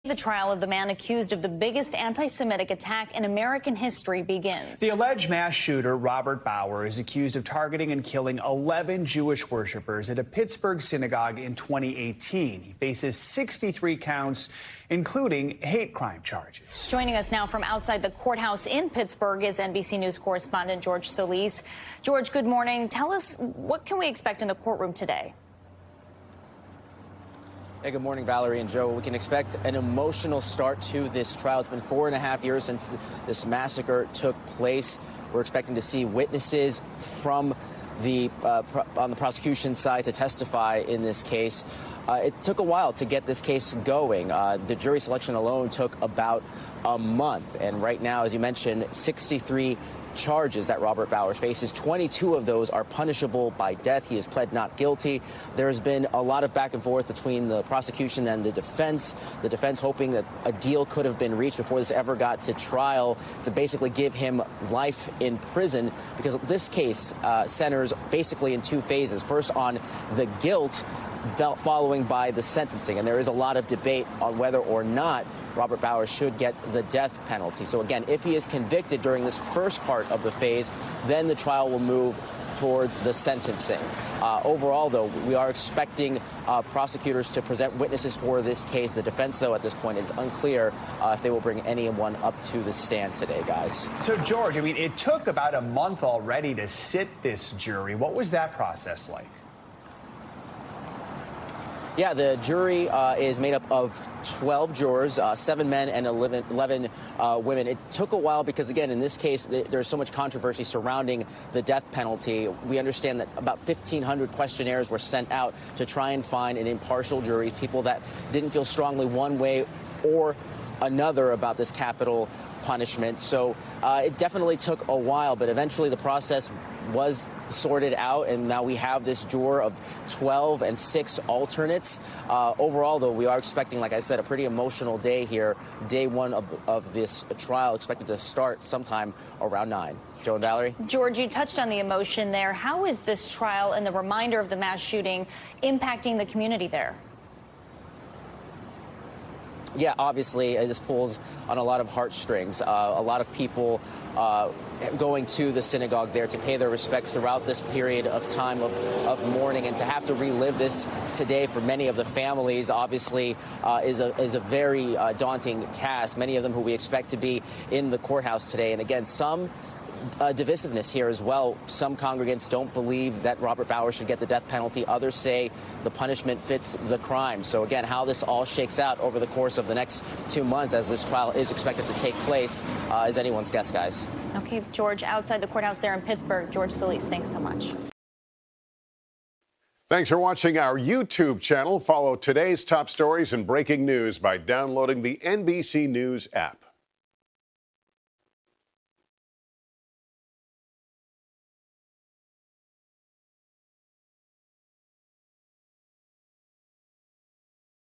The trial of the man accused of the biggest anti-Semitic attack in American history begins. The alleged mass shooter, Robert Bauer, is accused of targeting and killing 11 Jewish worshipers at a Pittsburgh synagogue in 2018. He faces 63 counts, including hate crime charges. Joining us now from outside the courthouse in Pittsburgh is NBC News correspondent George Solis. George, good morning. Tell us, what can we expect in the courtroom today? Hey, good morning, Valerie and Joe. We can expect an emotional start to this trial. It's been 4.5 years since this massacre took place. We're expecting to see witnesses from the on the prosecution side to testify in this case. It took a while to get this case going. The jury selection alone took about a month. And right now, as you mentioned, 63 charges that Robert Bauer faces. 22 of those are punishable by death. He has pled not guilty. There's been a lot of back and forth between the prosecution and the defense. The defense hoping that a deal could have been reached before this ever got to trial to basically give him life in prison, because this case centers basically in two phases. First, on the guilt, following by the sentencing. And there is a lot of debate on whether or not Robert Bauer should get the death penalty. So again, if he is convicted during this first part of the phase, then the trial will move towards the sentencing. Overall, though, we are expecting prosecutors to present witnesses for this case. The defense, though, at this point is unclear if they will bring anyone up to the stand today, guys. So, George, I mean, it took about a month already to sit this jury. What was that process like? Yeah, the jury is made up of 12 jurors, 7 men and 11 women. It took a while because, again, in this case, there's so much controversy surrounding the death penalty. We understand that about 1,500 questionnaires were sent out to try and find an impartial jury, people that didn't feel strongly one way or another about this capital punishment. So it definitely took a while, but eventually the process was sorted out, and now we have this juror of 12 and 6 alternates. Overall, though, we are expecting, like I said, a pretty emotional day here. Day one of this trial expected to start sometime around 9. Joe and Valerie? George, you touched on the emotion there. How is this trial and the reminder of the mass shooting impacting the community there? Yeah, obviously, this pulls on a lot of heartstrings. A lot of people going to the synagogue there to pay their respects throughout this period of time of mourning, and to have to relive this today for many of the families, obviously, is a very daunting task. Many of them who we expect to be in the courthouse today. And again, some divisiveness here as well. Some congregants don't believe that Robert Bauer should get the death penalty. Others say the punishment fits the crime. So again, how this all shakes out over the course of the next 2 months as this trial is expected to take place is anyone's guess, guys. Okay, George, outside the courthouse there in Pittsburgh, George Solis, thanks so much. Thanks for watching our YouTube channel. Follow today's top stories and breaking news by downloading the NBC News app.